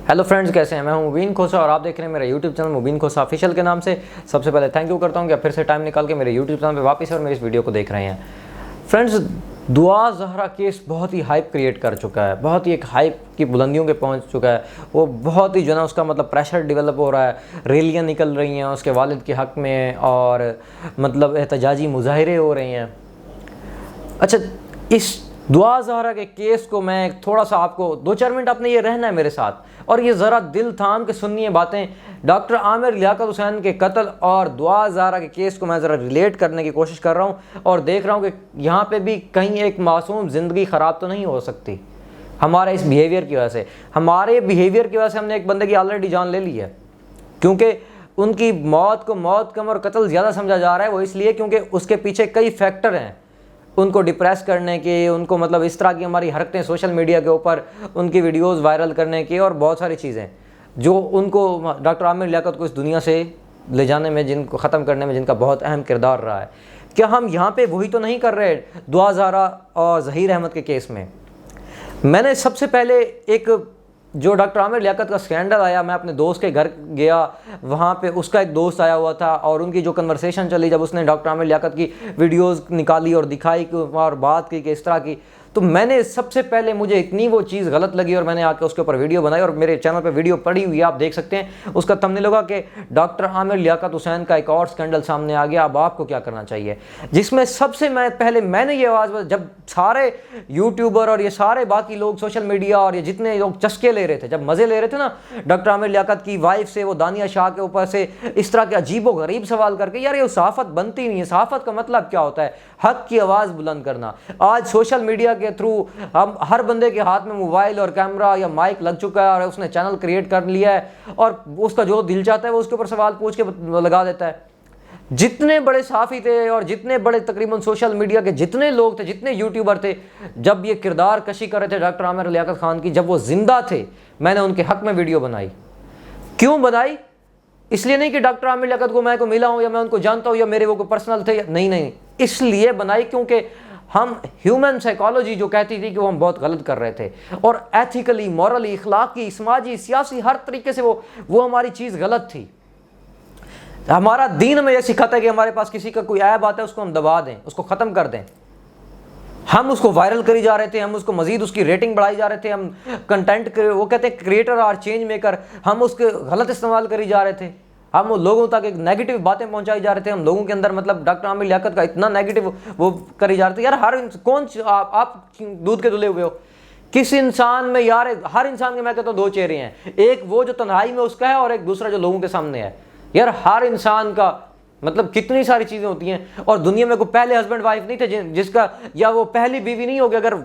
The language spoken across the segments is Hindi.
हेलो फ्रेंड्स, कैसे हैं? मैं हूं मुबीन खोसा और आप देख रहे हैं मेरा यूट्यूब चैनल मुबीन खोसा ऑफिशियल के नाम से। सबसे पहले थैंक यू करता हूं कि आप फिर से टाइम निकाल के मेरे यूट्यूब चैनल पे वापस और मेरी इस वीडियो को देख रहे हैं। फ्रेंड्स, दुआ ज़हरा केस बहुत ही हाइप क्रिएट कर चुका है, बहुत ही एक हाइप की बुलंदियों पे पहुंच चुका है। वो बहुत ही जो ना उसका मतलब प्रेशर डेवलप हो रहा है, रैलियाँ निकल रही हैं उसके वालिद के हक़ में और मतलब एहतजाजी मुजाहरे हो रहे हैं। अच्छा, इस दुआ ज़हरा के केस को मैं थोड़ा सा आपको 2-4 मिनट आपने ये रहना है मेरे साथ और ये ज़रा दिल थाम के सुनिए बातें। डॉक्टर आमिर लियाकत हुसैन के कत्ल और दुआ ज़हरा के केस को मैं ज़रा रिलेट करने की कोशिश कर रहा हूँ और देख रहा हूँ कि यहाँ पे भी कहीं एक मासूम ज़िंदगी ख़राब तो नहीं हो सकती हमारे इस बिहेवियर की वजह से। हमारे बिहेवियर की वजह से हमने एक बंदे की ऑलरेडी जान ले ली है, क्योंकि उनकी मौत को मौत कम और कत्ल ज़्यादा समझा जा रहा है। वो इसलिए क्योंकि उसके पीछे कई फैक्टर हैं उनको डिप्रेस करने के, उनको मतलब इस तरह की हमारी हरकतें सोशल मीडिया के ऊपर, उनकी वीडियोस वायरल करने की और बहुत सारी चीज़ें जो उनको डॉक्टर आमिर लियाकत को इस दुनिया से ले जाने में, जिनको ख़त्म करने में जिनका बहुत अहम किरदार रहा है। क्या हम यहाँ पे वही तो नहीं कर रहे दुआ ज़हरा और ज़हीर अहमद के केस में? मैंने सबसे पहले एक जो डॉक्टर आमिर लियाकत का स्कैंडल आया, मैं अपने दोस्त के घर गया, वहाँ पे उसका एक दोस्त आया हुआ था और उनकी जो कन्वर्सेशन चली, जब उसने डॉक्टर आमिर लियाकत की वीडियोस निकाली और दिखाई और बात की कि इस तरह की, तो मैंने सबसे पहले मुझे इतनी वो चीज़ गलत लगी और मैंने आके उसके ऊपर वीडियो बनाई और मेरे चैनल पे वीडियो पड़ी हुई है, आप देख सकते हैं। उसका थंबनेल होगा कि डॉक्टर आमिर लियाकत हुसैन का एक और स्कैंडल सामने आ गया, अब आपको क्या करना चाहिए। जिसमें सबसे पहले मैंने ये आवाज़, जब सारे यूट्यूबर और ये सारे बाकी लोग सोशल मीडिया और ये जितने लोग चस्के ले रहे थे, जब मज़े ले रहे थे ना डॉक्टर आमिर लियाकत की वाइफ से, वो दानिया शाह के ऊपर से इस तरह के अजीबो गरीब सवाल करके, यार ये सहाफ़त बनती नहीं है। सहाफ़त का मतलब क्या होता है? हक़ की आवाज़ बुलंद करना। आज सोशल मीडिया के थ्रू हम हर बंदे के हाथ में मोबाइल और कैमरा या माइक लग चुका है और उसने चैनल क्रिएट कर लिया है और उसका जो दिल चाहता है वो उसके ऊपर सवाल पूछ के लगा देता है। जितने बड़े सहाफ़ी थे और जितने बड़े तकरीबन सोशल मीडिया के जितने लोग थे, जितने यूट्यूबर थे, जब ये किरदार कशी कर रहे थे डॉक्टर आमिर लियाकत खान की, जब वो जिंदा थे, मैंने उनके हक़ में वीडियो बनाई। क्यों बनाई? इसलिए नहीं कि डॉक्टर आमिर लियाकत को मैं मिला हूँ या मैं उनको जानता हूँ या मेरे वो पर्सनल थे, नहीं, इसलिए बनाई क्योंकि हम ह्यूमन साइकोलॉजी जो कहती थी कि वो हम बहुत गलत कर रहे थे और एथिकली, मॉरली, इखलाकी, समाजी, सियासी, हर तरीके से वो हमारी चीज़ गलत थी। हमारा दीन में यह सिखाता है कि हमारे पास किसी का कोई ऐब आता है उसको हम दबा दें, उसको ख़त्म कर दें। हम उसको वायरल करी जा रहे थे, हम उसको मजीद उसकी रेटिंग बढ़ाई जा रहे थे, हम कंटेंट, वो कहते हैं क्रिएटर आर चेंज मेकर, हम उसके गलत इस्तेमाल करी जा रहे थे। हम लोगों तक एक नेगेटिव बातें पहुंचाई जा रहे थे, हम लोगों के अंदर मतलब डॉक्टर आमिर लियाकत का इतना नेगेटिव वो करी जा रहे थे। यार आप दूध के धुले हुए हो? किस इंसान में यार, हर इंसान के मैं कहता हूँ 2 चेहरे हैं, एक वो जो तन्हाई में उसका है और एक दूसरा जो लोगों के सामने है। यार हर इंसान का मतलब कितनी सारी चीज़ें होती हैं और दुनिया में कोई पहले हस्बैंड वाइफ नहीं थे जिसका, या वो पहली बीवी नहीं होगी। अगर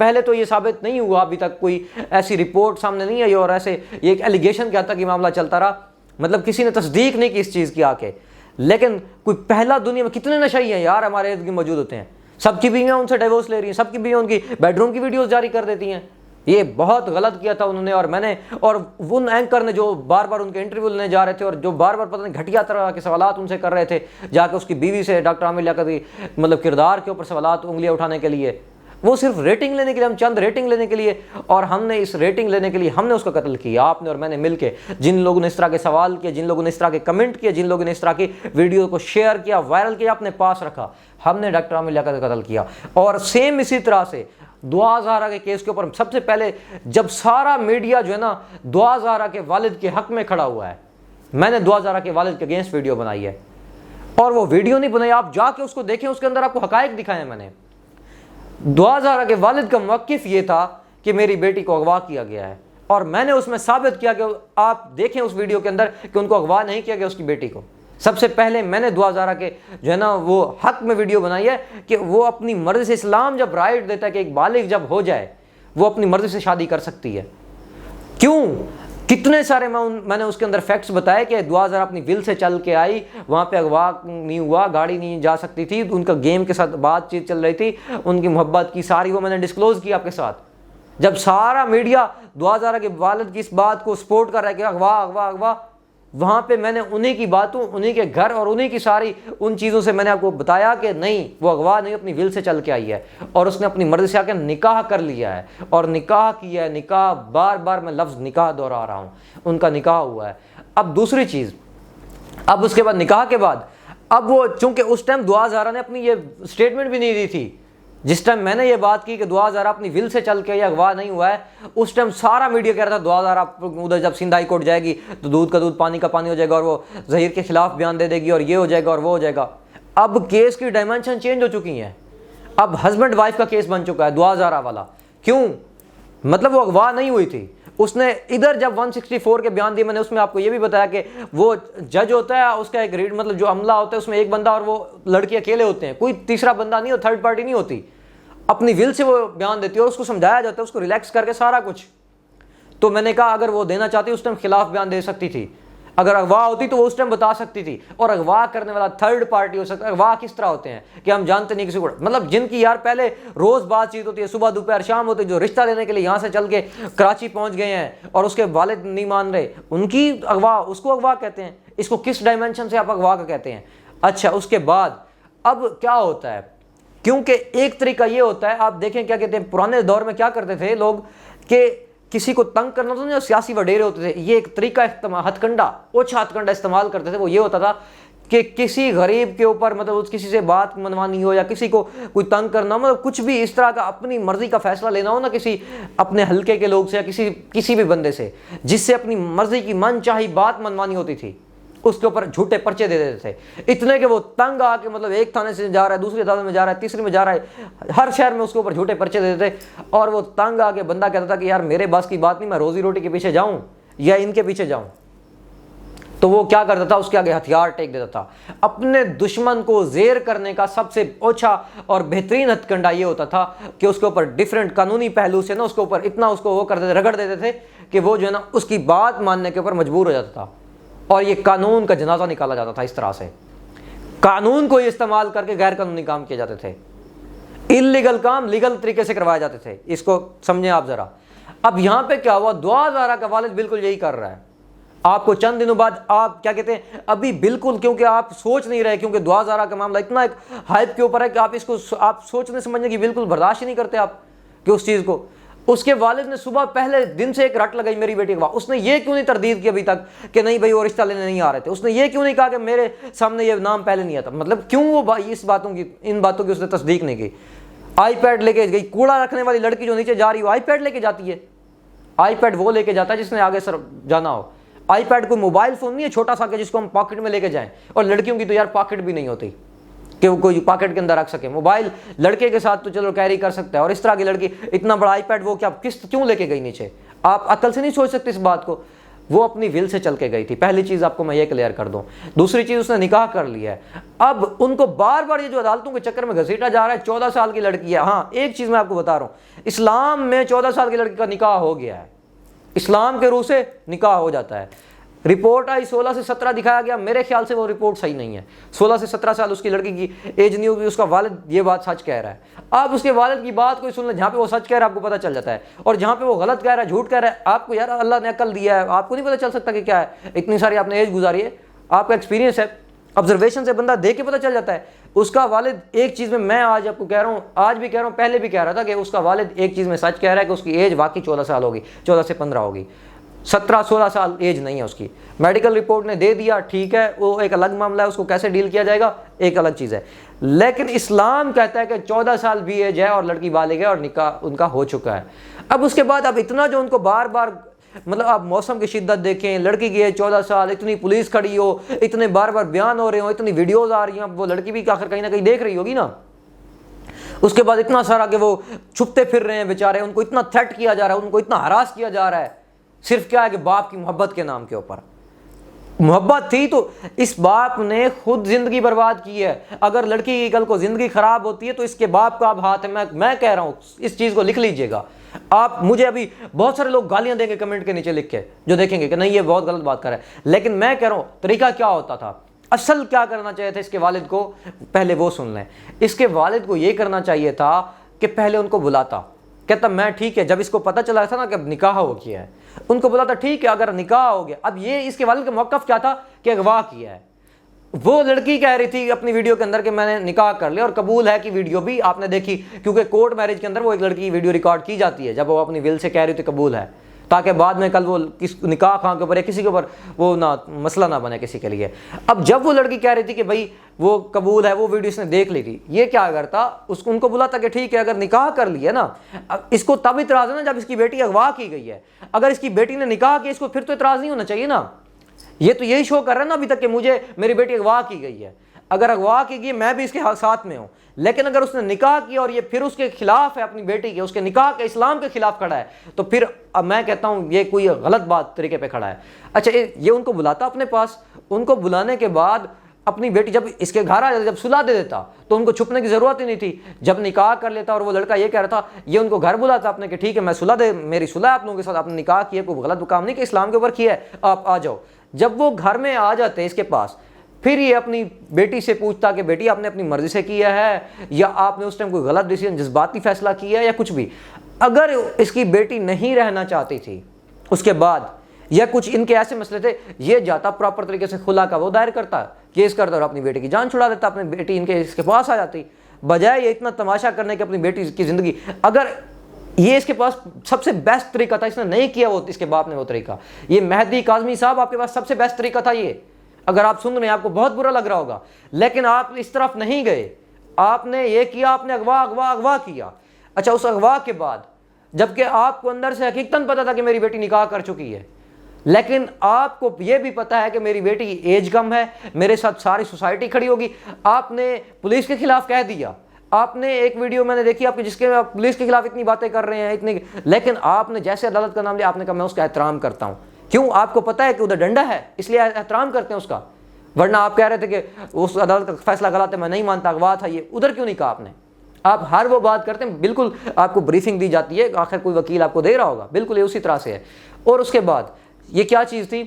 पहले तो ये साबित नहीं हुआ, अभी तक कोई ऐसी रिपोर्ट सामने नहीं आई और ऐसे ये एक एलिगेशन क्या था कि मामला चलता रहा, मतलब किसी ने तस्दीक नहीं की इस चीज़ की आके। लेकिन कोई पहला, दुनिया में कितने नशाई हैं यार हमारे इर्द गिर्द मौजूद होते हैं, सबकी बीवियाँ उनसे डिवोर्स ले रही हैं, सबकी बीवियाँ उनकी बेडरूम की वीडियोस जारी कर देती हैं। ये बहुत गलत किया था उन्होंने और उन एंकर ने जो बार बार उनके इंटरव्यू लेने जा रहे थे और जो बार बार पता नहीं घटिया तरह के सवालात उनसे कर रहे थे, जाके उसकी बीवी से डॉक्टर आमिर लियाकत की मतलब किरदार के ऊपर सवालात, उंगलियां उठाने के लिए, वो सिर्फ रेटिंग लेने के लिए, हम चंद रेटिंग लेने के लिए, और हमने इस रेटिंग लेने के लिए हमने उसका कत्ल किया। आपने और मैंने मिलके, जिन लोगों ने इस तरह के सवाल किए, जिन लोगों ने इस तरह के कमेंट किए, जिन लोगों ने इस तरह की वीडियो को शेयर किया, वायरल किया, अपने पास रखा, हमने डॉक्टर आमिर लियाकत का कत्ल किया। और सेम इसी तरह से दुआ ज़हरा के केस के ऊपर सबसे पहले जब सारा मीडिया जो है ना दुआ ज़हरा के वालिद के हक़ में खड़ा हुआ है, मैंने दुआ ज़हरा के वालिद के अगेंस्ट वीडियो बनाई है। और वो वीडियो नहीं बनाई, आप जाके उसको देखें, उसके अंदर आपको हक़ाइक़ दिखाए मैंने। दुआ ज़हरा के वालिद का मौक़िफ़ ये था कि मेरी बेटी को अगवा किया गया है और मैंने उसमें साबित किया कि आप देखें उस वीडियो के अंदर कि उनको अगवा नहीं किया गया, उसकी बेटी को। सबसे पहले मैंने दुआ ज़हरा के जो है ना वो हक़ में वीडियो बनाई है कि वो अपनी मर्ज़ी से, इस्लाम जब राइट देता है कि एक बालिग जब हो जाए वो अपनी मर्ज़ी से शादी कर सकती है। क्यों? कितने सारे मैंने उसके अंदर फैक्ट्स बताए कि दुआ ज़हरा अपनी विल से चल के आई, वहाँ पे अगवा नहीं हुआ, गाड़ी नहीं जा सकती थी, उनका गेम के साथ बातचीत चल रही थी, उनकी मोहब्बत की सारी वो मैंने डिस्क्लोज़ की आपके साथ। जब सारा मीडिया दुआ ज़हरा के वालिद की इस बात को सपोर्ट कर रहा है कि अगवा अगवा अगवा, वहाँ पे मैंने उन्हीं की बातों, उन्हीं के घर और उन्हीं की सारी उन चीज़ों से मैंने आपको बताया कि नहीं, वो अगवा नहीं, अपनी विल से चल के आई है और उसने अपनी मर्जी से आके निकाह कर लिया है और निकाह किया है। निकाह, बार बार मैं लफ्ज़ निकाह दोहरा रहा हूँ, उनका निकाह हुआ है। अब दूसरी चीज़, अब उसके बाद निकाह के बाद, अब वो चूंकि उस टाइम दुआ ज़हरा ने अपनी ये स्टेटमेंट भी नहीं दी थी, जिस टाइम मैंने ये बात की कि दुआ ज़हरा अपनी विल से चल के या अगवा नहीं हुआ है, उस टाइम सारा मीडिया कह रहा था दुआ ज़हरा उधर जब सिंध हाई कोर्ट जाएगी तो दूध का दूध पानी का पानी हो जाएगा और वो ज़हीर के खिलाफ बयान दे देगी और ये हो जाएगा और वो हो जाएगा। अब केस की डायमेंशन चेंज हो चुकी हैं, अब हस्बैंड वाइफ का केस बन चुका है दुआ ज़हरा वाला। क्यों? मतलब वो अगवा नहीं हुई थी, उसने इधर जब 164 के बयान दिए, मैंने उसमें आपको ये भी बताया कि वो जज होता है, उसका एक रीड मतलब जो अमला होता है उसमें एक बंदा और वो लड़की अकेले होते हैं, कोई तीसरा बंदा नहीं हो, थर्ड पार्टी नहीं होती, अपनी विल से वो बयान देती है और उसको समझाया जाता है, उसको रिलैक्स करके सारा कुछ। तो मैंने कहा अगर वो देना चाहती उस टाइम खिलाफ बयान दे सकती थी, अगर अगवा होती तो वो उस टाइम बता सकती थी। और अगवा करने वाला थर्ड पार्टी हो सकता है। अगवा किस तरह होते हैं कि हम जानते नहीं किसी को, मतलब जिनकी यार पहले रोज बातचीत होती है, सुबह दोपहर शाम होती है, जो रिश्ता लेने के लिए यहाँ से चल के कराची पहुंच गए हैं और उसके वालिद नहीं मान रहे, उनकी अगवा, उसको अगवा कहते हैं। इसको किस डायमेंशन से आप अगवा का कहते हैं? अच्छा, उसके बाद अब क्या होता है, क्योंकि एक तरीका ये होता है, आप देखें क्या कहते हैं, पुराने दौर में क्या करते थे लोग कि किसी को तंग करना तो नहीं, सियासी वडेरे होते थे, ये एक तरीका हथकंडा, ओछा हथकंडा इस्तेमाल करते थे। वो ये होता था कि किसी गरीब के ऊपर मतलब किसी से बात मनवानी हो या किसी को कोई तंग करना, मतलब कुछ भी इस तरह का अपनी मर्जी का फैसला लेना हो ना, किसी अपने हल्के के लोग से या किसी भी बंदे से जिससे अपनी मर्जी की मन चाही बात मनवानी होती थी, उसके ऊपर झूठे पर्चे दे देते थे, इतने कि वो तंग आके मतलब एक थाने से जा रहा है, दूसरे थाने में जा रहा है, तीसरे में जा रहा है, हर शहर में उसके ऊपर झूठे पर्चे दे देते थे। और वो तंग आके बंदा कहता था कि यार मेरे बस की बात नहीं, मैं रोजी रोटी के पीछे जाऊं या इनके पीछे जाऊं। तो वो क्या करता था, उसके आगे हथियार टेक देता था। अपने दुश्मन को जेर करने का सबसे ओछा और बेहतरीन हथकंडा ये होता था कि उसके ऊपर डिफरेंट कानूनी पहलू से ना उसके ऊपर इतना उसको वो करते थे, रगड़ देते थे कि वो जो है ना उसकी बात मानने के ऊपर मजबूर हो जाता था और ये कानून का जनाजा निकाला जाता था। इस तरह से कानून को इस्तेमाल करके गैर कानूनी काम किए जाते थे, इलीगल काम लीगल तरीके से करवाए जाते थे। इसको समझें आप जरा। अब यहां पे क्या हुआ, दुआ ज़हरा का वालिद बिल्कुल यही कर रहा है। आपको चंद दिनों बाद आप क्या कहते हैं, अभी बिल्कुल, क्योंकि आप सोच नहीं रहे, क्योंकि दुआ ज़हरा का मामला इतना एक हाइप के ऊपर है कि आप इसको आप सोचने समझने की बिल्कुल बर्दाश्त ही नहीं करते आप कि उस चीज़ को। उसके वालिद ने सुबह पहले दिन से एक रट लगाई मेरी बेटी के बाद। उसने ये क्यों नहीं तरदीद की अभी तक कि नहीं भाई वो रिश्ता लेने नहीं आ रहे थे? उसने ये क्यों नहीं कहा कि मेरे सामने ये नाम पहले नहीं आता? मतलब क्यों वो इस बातों की, इन बातों की उसने तस्दीक नहीं की? आईपैड लेके गई, कूड़ा रखने वाली लड़की जो नीचे जा रही हो आईपैड लेके जाती है। आईपैड वो लेके जाता है जिसने आगे सर जाना हो। आईपैड कोई मोबाइल फोन नहीं है छोटा सा कि जिसको हम पॉकेट में लेके जाएं, और लड़कियों की तो यार पॉकेट भी नहीं होती कि वो कोई पॉकेट के अंदर रख सके। मोबाइल लड़के के साथ तो चलो कैरी कर सकता है, और इस तरह की लड़की इतना बड़ा आईपैड वो क्या किस्त क्यों लेके गई नीचे? आप अकल से नहीं सोच सकते इस बात को। वो अपनी विल से चल के गई थी। पहली चीज आपको मैं ये क्लियर कर दूं। दूसरी चीज, उसने निकाह कर लिया है। अब उनको बार बार ये जो अदालतों के चक्कर में घसीटा जा रहा है। 14 साल की लड़की है। हाँ, एक चीज मैं आपको बता रहा हूं, इस्लाम में 14 साल की लड़की का निकाह हो गया है। इस्लाम के रूह से निकाह हो जाता है। रिपोर्ट आई 16 से 17 दिखाया गया, मेरे ख्याल से वो रिपोर्ट सही नहीं है। 16 से 17 साल उसकी लड़की की एज नहीं होगी। उसका वालिद ये बात सच कह रहा है। आप उसके वालिद की बात कोई सुन ले, जहाँ पे वो सच कह रहा है आपको पता चल जाता है, और जहाँ पे वो गलत कह रहा है, झूठ कह रहा है, आपको यार अल्लाह ने अकल दिया है, आपको नहीं पता चल सकता कि क्या है? इतनी सारी आपने एज गुजारी है, आपका एक्सपीरियंस है, ऑब्जर्वेशन से बंदा देख के पता चल जाता है। उसका वालिद एक चीज़ में, मैं आज आपको कह रहा हूँ, आज भी कह रहा हूँ, पहले भी कह रहा था कि उसका वालिद एक चीज़ में सच कह रहा है कि उसकी एज वाकई 14 साल होगी, 14 से 15 होगी। 17-16 साल एज नहीं है उसकी। मेडिकल रिपोर्ट ने दे दिया, ठीक है, वो एक अलग मामला है, उसको कैसे डील किया जाएगा एक अलग चीज़ है। लेकिन इस्लाम कहता है कि 14 साल भी एज है और लड़की बालिग है और निकाह उनका हो चुका है। अब उसके बाद अब इतना जो उनको बार बार, मतलब आप मौसम की शिद्दत देखें, लड़की की एज 14 साल, इतनी पुलिस खड़ी हो, इतने बार बार बयान हो रहे हो, इतनी वीडियोज़ आ रही हैं, वो लड़की भी आखिर कहीं ना कहीं देख रही होगी ना। उसके बाद इतना सारा कि वो छुपते फिर रहे हैं बेचारे, उनको इतना थ्रेट किया जा रहा है, उनको इतना हरास किया जा रहा है, सिर्फ क्या है कि बाप की मोहब्बत के नाम के ऊपर। मोहब्बत थी तो इस बाप ने खुद जिंदगी बर्बाद की है। अगर लड़की की कल को जिंदगी खराब होती है तो इसके बाप का अब हाथ है। मैं कह रहा हूं, इस चीज को लिख लीजिएगा आप। मुझे अभी बहुत सारे लोग गालियां देंगे कमेंट के नीचे लिख के, जो देखेंगे कि नहीं ये बहुत गलत बात कर रहा है, लेकिन मैं कह रहा हूं तरीका क्या होता था, असल क्या करना चाहिए था इसके वालिद को, पहले वो सुन लें। इसके वालिद को ये करना चाहिए था कि पहले उनको बुलाता, कहता मैं ठीक है। जब इसको पता चला था ना कि अब निकाह हो गया है, उनको बोला था ठीक है अगर निकाह हो गया। अब ये इसके वालिद का मौक़िफ़ क्या था कि अगवा किया है। वो लड़की कह रही थी अपनी वीडियो के अंदर कि मैंने निकाह कर लिया, और कबूल है कि वीडियो भी आपने देखी, क्योंकि कोर्ट मैरिज के अंदर वो एक लड़की की वीडियो रिकॉर्ड की जाती है जब वो अपनी विल से कह रही थी कबूल है, ताकि बाद में कल वो किस निकाह खां के ऊपर या किसी के ऊपर वो ना मसला ना बने किसी के लिए। अब जब वो लड़की कह रही थी कि भाई वो कबूल है, वो वीडियो इसने देख ली थी, ये क्या करता उसको उनको बोला था कि ठीक है अगर निकाह कर लिया ना, अब इसको तब इतराज़ है ना जब इसकी बेटी अगवा की गई है। अगर इसकी बेटी ने निकाह किया इसको फिर तो इतराज़ नहीं होना चाहिए ना। ये तो यही शो कर रहा है ना अभी तक कि मुझे मेरी बेटी अगवा की गई है। अगर अगवा की गई मैं भी इसके साथ में हूँ, लेकिन अगर उसने निकाह किया और ये फिर उसके खिलाफ है अपनी बेटी के, उसके निकाह के इस्लाम के खिलाफ खड़ा है, तो फिर अब मैं कहता हूँ ये कोई गलत बात तरीके पे खड़ा है। अच्छा ये उनको बुलाता अपने पास, उनको बुलाने के बाद अपनी बेटी जब इसके घर आ जाती, जब सुला दे देता तो उनको छुपने की ज़रूरत ही नहीं थी। जब निकाह कर लेता और वो लड़का ये कह रहा था, ये उनको घर बुलाता अपने कि ठीक है मैं सुला दे, मेरी सुलह आप लोगों के साथ, आपने निकाह किया, कोई गलत काम नहीं कि इस्लाम के ऊपर किया है, आप आ जाओ। जब वो घर में आ जाते इसके पास, फिर ये अपनी बेटी से पूछता कि बेटी आपने अपनी मर्जी से किया है या आपने उस टाइम कोई गलत डिसीजन जज्बाती फैसला किया है या कुछ भी। अगर इसकी बेटी नहीं रहना चाहती थी उसके बाद, या कुछ इनके ऐसे मसले थे, ये जाता प्रॉपर तरीके से खुला का वो दायर करता, केस करता और अपनी बेटी की जान छुड़ा देता, अपनी बेटी इनके इसके पास आ जाती, बजाय ये इतना तमाशा करने के अपनी बेटी की ज़िंदगी। अगर ये इसके पास सबसे बेस्ट तरीका था, इसने नहीं किया वो, इसके बाप ने वो तरीका, ये मेहदी काज़मी साहब आपके पास सबसे बेस्ट तरीका था ये। अगर आप सुन रहे हैं आपको बहुत बुरा लग रहा होगा, लेकिन आप इस तरफ नहीं गए, आपने ये किया, आपने अगवा अगवा अगवा किया। अच्छा उस अगवा के बाद जबकि आपको अंदर से हकीकतन पता था कि मेरी बेटी निकाह कर चुकी है, लेकिन आपको ये भी पता है कि मेरी बेटी की एज कम है, मेरे साथ सारी सोसाइटी खड़ी होगी, आपने पुलिस के खिलाफ कह दिया। आपने एक वीडियो मैंने देखी आपकी जिसके आप पुलिस के खिलाफ इतनी बातें कर रहे हैं इतनी, लेकिन आपने जैसे अदालत का नाम लिया आपने कहा मैं उसका एहतराम करता हूँ। क्यों? आपको पता है कि उधर डंडा है इसलिए एहतराम करते हैं उसका, वरना आप कह रहे थे कि उस अदालत का फैसला गलत है, मैं नहीं मानता, अगवा था ये, उधर क्यों नहीं कहा आपने? आप हर वो बात करते हैं, बिल्कुल आपको ब्रीफिंग दी जाती है, आखिर कोई वकील आपको दे रहा होगा, बिल्कुल ये उसी तरह से है। और उसके बाद ये क्या चीज़ थी,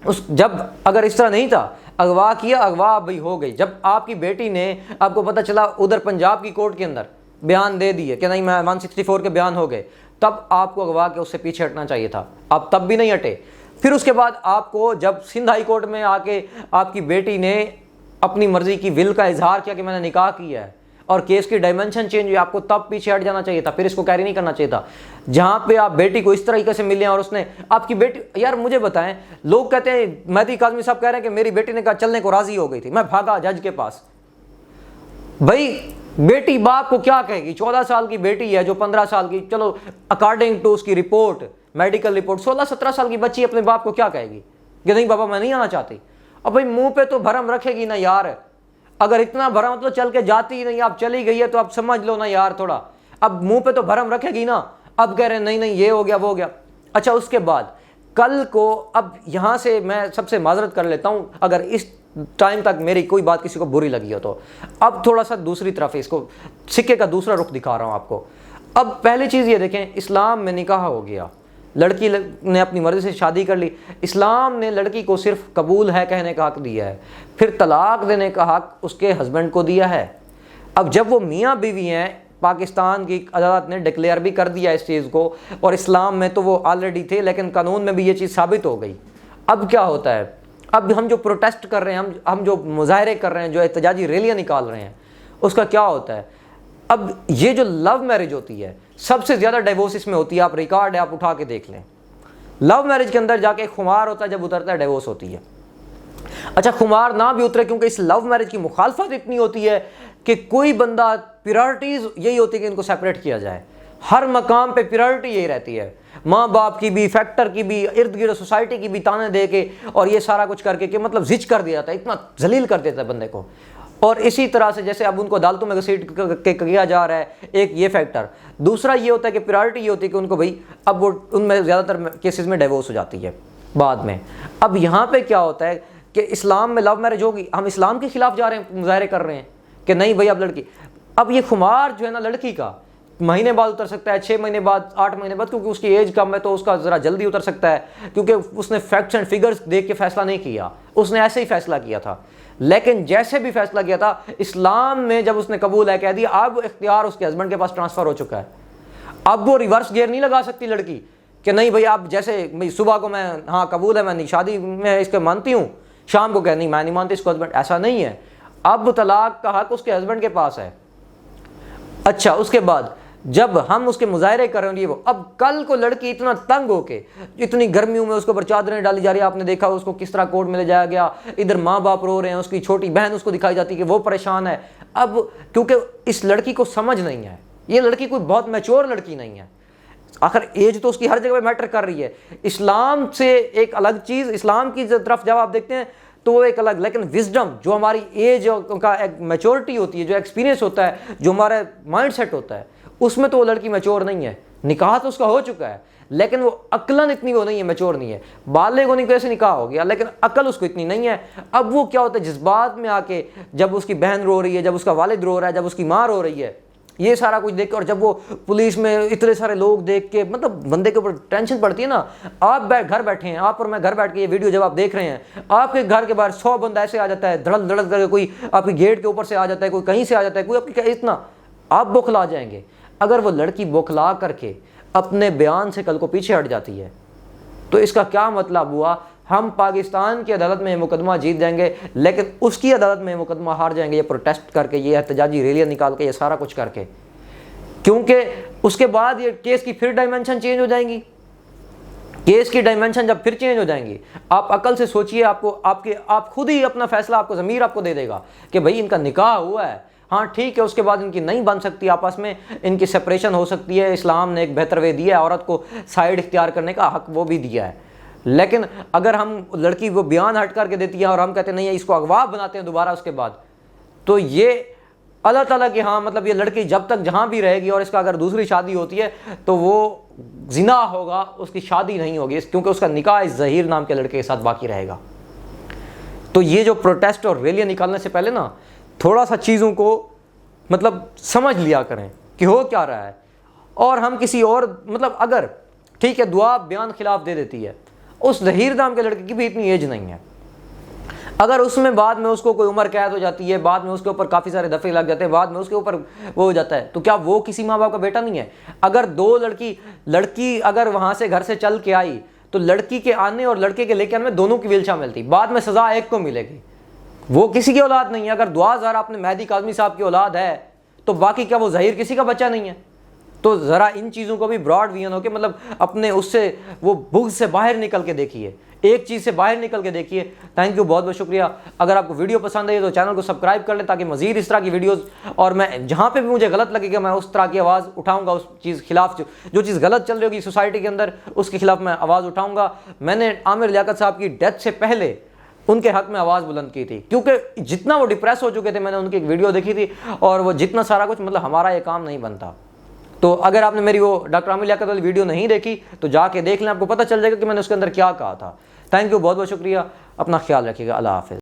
उस जब अगर इस तरह नहीं था, अगवा किया, अगवा भाई हो गई। जब आपकी बेटी ने, आपको पता चला उधर पंजाब की कोर्ट के अंदर बयान दे दिए कि नहीं मैं 164 के बयान हो गए, तब आपको अगवा के उससे पीछे हटना चाहिए था, आप तब भी नहीं हटे। फिर उसके बाद आपको जब सिंध हाई कोर्ट में आके आपकी बेटी ने अपनी मर्जी की विल का इजहार किया कि मैंने निकाह किया है और केस की डायमेंशन चेंज हुई, आपको तब पीछे हट जाना चाहिए था, फिर इसको कैरी नहीं करना चाहिए था। जहां पे आप बेटी को इस तरीके से मिले और उसने आपकी बेटी, यार मुझे बताएं, लोग कहते हैं मेहदी काज़मी साहब कह रहे हैं कि मेरी बेटी ने कहा चलने को राजी हो गई थी, मैं भागा जज के पास। भाई बेटी बाप को क्या कहेगी? 14 साल की बेटी है जो 15 साल की, चलो अकॉर्डिंग टू उसकी रिपोर्ट, मेडिकल रिपोर्ट, 16-17 साल की बच्ची अपने बाप को क्या कहेगी कि नहीं बाबा मैं नहीं आना चाहती। अब भाई मुंह पे तो भरम रखेगी ना यार, अगर इतना भरम तो चल के जाती ही नहीं, आप चली गई है तो आप समझ लो ना यार थोड़ा, अब मुंह पे तो भरम रखेगी ना। अब कह रहे हैं नहीं नहीं ये हो गया वो हो गया। अच्छा उसके बाद कल को, अब यहाँ से मैं सबसे माजरत कर लेता हूँ अगर इस टाइम तक मेरी कोई बात किसी को बुरी लगी हो तो, अब थोड़ा सा दूसरी तरफ इसको सिक्के का दूसरा रुख दिखा रहा हूँ आपको। अब पहली चीज़ ये देखें, इस्लाम में निकाह हो गया, लड़की ने अपनी मर्जी से शादी कर ली, इस्लाम ने लड़की को सिर्फ कबूल है कहने का हक दिया है, फिर तलाक देने का हक उसके हस्बैंड को दिया है। अब जब वो मियाँ बीवी हैं, पाकिस्तान की अदालत ने डिक्लेयर भी कर दिया इस चीज़ को, और इस्लाम में तो वो ऑलरेडी थे लेकिन कानून में भी ये चीज़ साबित हो गई। अब क्या होता है, अब हम जो प्रोटेस्ट कर रहे हैं, हम जो मुजाहरे कर रहे हैं, जो एहतजाजी रैलियाँ निकाल रहे हैं, उसका क्या होता है? अब ये जो लव मैरिज होती है, सबसे ज़्यादा डिवोर्स इसमें होती है, आप रिकॉर्ड है आप उठा के देख लें। लव मैरिज के अंदर जाके खुमार होता है, जब उतरता है डिवोर्स होती है। अच्छा खुमार ना भी उतरे, क्योंकि इस लव मैरिज की मुखालफत इतनी होती है कि कोई बंदा, प्रायोरिटीज़ यही होती है कि इनको सेपरेट किया जाए, हर मकाम पे प्रायोरिटी यही रहती है, माँ बाप की भी, फैक्टर की भी, इर्द गिर्द सोसाइटी की भी ताने दे के और ये सारा कुछ करके कि मतलब जिच कर दिया जाता है, इतना जलील कर देता है बंदे को। और इसी तरह से जैसे अब उनको अदालतों में घसीट के किया जा रहा है, एक ये फैक्टर। दूसरा ये होता है कि प्रायोरिटी ये होती है कि उनको भाई, अब वो उनमें ज़्यादातर केसेस में डिवोर्स हो जाती है बाद में। अब यहाँ पे क्या होता है कि इस्लाम में लव मैरिज होगी, हम इस्लाम के खिलाफ जा रहे हैं, मुजाहरे कर रहे हैं कि नहीं भाई अब लड़की, अब ये खुमार जो है ना लड़की का महीने बाद उतर सकता है, 6 महीने बाद, 8 महीने बाद, क्योंकि उसकी एज कम है तो उसका ज़रा जल्दी उतर सकता है, क्योंकि उसने फैक्ट्स एंड फिगर्स देख के फैसला नहीं किया, उसने ऐसे ही फैसला किया था। लेकिन जैसे भी फैसला किया था, इस्लाम में जब उसने कबूल है कह दिया, अब इख्तियार उसके हस्बैंड के पास ट्रांसफ़र हो चुका है। अब वो रिवर्स गियर नहीं लगा सकती लड़की कि नहीं भाई आप जैसे भाई सुबह को मैं हाँ कबूल है मैं शादी में इसके मानती हूँ, शाम को कह नहीं मैं नहीं मानती इसको हस्बैंड, ऐसा नहीं है। अब तलाक का हक उसके हस्बैंड के पास है। अच्छा उसके बाद जब हम उसके मुजाहरे कर रहे हैं वो, अब कल को लड़की इतना तंग होके, इतनी गर्मियों में उसके ऊपर चादरें डाली जा रही है, आपने देखा उसको किस तरह कोर्ट में ले जाया गया, इधर माँ बाप रो रहे हैं, उसकी छोटी बहन उसको दिखाई जाती है कि वो परेशान है। अब क्योंकि इस लड़की को समझ नहीं है, ये लड़की कोई बहुत मैच्योर लड़की नहीं है, आखिर एज तो उसकी हर जगह पे मैटर कर रही है। इस्लाम से एक अलग चीज़, इस्लाम की तरफ जब आप देखते हैं तो वो एक अलग, लेकिन विजडम जो हमारी एज का एक मैच्योरिटी होती है, जो एक्सपीरियंस होता है, जो हमारा माइंड सेट होता है, उसमें तो वो लड़की मैच्योर नहीं है। निकाह तो उसका हो चुका है लेकिन वो अक्लन इतनी वो नहीं है, मैच्योर नहीं है। बाले को नहीं कैसे निकाह हो गया लेकिन अकल उसको इतनी नहीं है। अब वो क्या होता है जज्बात में आके, जब उसकी बहन रो रही है, जब उसका वालिद रो रहा है, जब उसकी माँ रो रही है, ये सारा कुछ देख के, और जब वो पुलिस में इतने सारे लोग देख के, मतलब बंदे के ऊपर टेंशन पड़ती है ना। आप घर बैठे हैं, आप और मैं घर बैठ के ये वीडियो जब आप देख रहे हैं, आपके घर के बाहर 100 बंदा ऐसे आ जाता है, धड़क धड़क करके, कोई आपकी गेट के ऊपर से आ जाता है, कोई कहीं से आ जाता है, कोई आपकी, इतना आप बौखला जाएंगे। अगर वो लड़की बौखला करके अपने बयान से कल को पीछे हट जाती है तो इसका क्या मतलब हुआ, हम पाकिस्तान की अदालत में मुकदमा जीत जाएंगे लेकिन उसकी अदालत में मुकदमा हार जाएंगे, ये प्रोटेस्ट करके, ये एहतजाजी रैलियां निकाल के, ये सारा कुछ करके, क्योंकि उसके बाद ये केस की फिर डायमेंशन चेंज हो जाएंगी। केस की डायमेंशन जब फिर चेंज हो जाएंगी, आप अकल से सोचिए, आप खुद ही अपना फैसला, आपको ज़मीर आपको दे देगा कि भाई इनका निकाह हुआ है, हाँ ठीक है, उसके बाद इनकी नहीं बन सकती, आपस में इनकी सेपरेशन हो सकती है। इस्लाम ने एक बेहतर वे दिया है, औरत को साइड इख्तियार करने का हक वो भी दिया है। लेकिन अगर हम लड़की वो बयान हट करके देती है और हम कहते नहीं है इसको अगवा बनाते हैं दोबारा उसके बाद, तो ये अल्लाह ताला की, हाँ मतलब ये लड़की जब तक जहाँ भी रहेगी और इसका अगर दूसरी शादी होती है तो वो जिना होगा, उसकी शादी नहीं होगी, क्योंकि उसका निकाह इस ज़हीर नाम के लड़के के साथ बाकी रहेगा। तो ये जो प्रोटेस्ट और रैलियाँ निकालने से पहले ना थोड़ा सा चीज़ों को मतलब समझ लिया करें कि हो क्या रहा है। और हम किसी और, मतलब अगर ठीक है दुआ बयान खिलाफ दे देती है, उस ज़हीर नाम के लड़के की भी इतनी एज नहीं है, अगर उसमें बाद में उसको कोई उम्र कैद हो जाती है, बाद में उसके ऊपर काफ़ी सारे दफ़े लग जाते हैं, बाद में उसके ऊपर वो हो जाता है, तो क्या वो किसी माँ बाप का बेटा नहीं है? अगर दो लड़की अगर वहाँ से घर से चल के आई तो लड़की के आने और लड़के के लेके आने में दोनों की विल शामिल थी, बाद में सज़ा एक को मिलेगी, वो किसी की औलाद नहीं है। अगर दुआ ज़रा आपने मेहदी काज़मी साहब की औलाद है तो बाकी क्या वो ज़हीर किसी का बच्चा नहीं है? तो ज़रा इन चीज़ों को भी ब्रॉड विजन हो के, मतलब अपने उससे वो बुग़्ज़ से बाहर निकल के देखिए, एक चीज़ से बाहर निकल के देखिए। थैंक यू, बहुत बहुत शुक्रिया। अगर आपको वीडियो पसंद आई तो चैनल को सब्सक्राइब कर लें ताकि मज़ीद इस तरह की वीडियोस, और मैं जहाँ पे भी मुझे गलत लगेगा मैं उस तरह की आवाज़ उठाऊंगा, उस चीज़ खिलाफ जो चीज़ गलत चल रही होगी सोसाइटी के अंदर उसके खिलाफ मैं आवाज़ उठाऊँगा। मैंने आमिर लियाकत साहब की डेथ से पहले उनके हक में आवाज़ बुलंद की थी, क्योंकि जितना वो डिप्रेस हो चुके थे, मैंने उनकी एक वीडियो देखी थी, और वो जितना सारा कुछ, मतलब हमारा ये काम नहीं बनता। तो अगर आपने मेरी वो डॉक्टर आमिर लियाकत वाली वीडियो नहीं देखी तो जाके देख लें, आपको पता चल जाएगा कि मैंने उसके अंदर क्या कहा था। थैंक यू, बहुत बहुत शुक्रिया, अपना ख्याल रखिएगा, अल्लाह हाफ़िज़।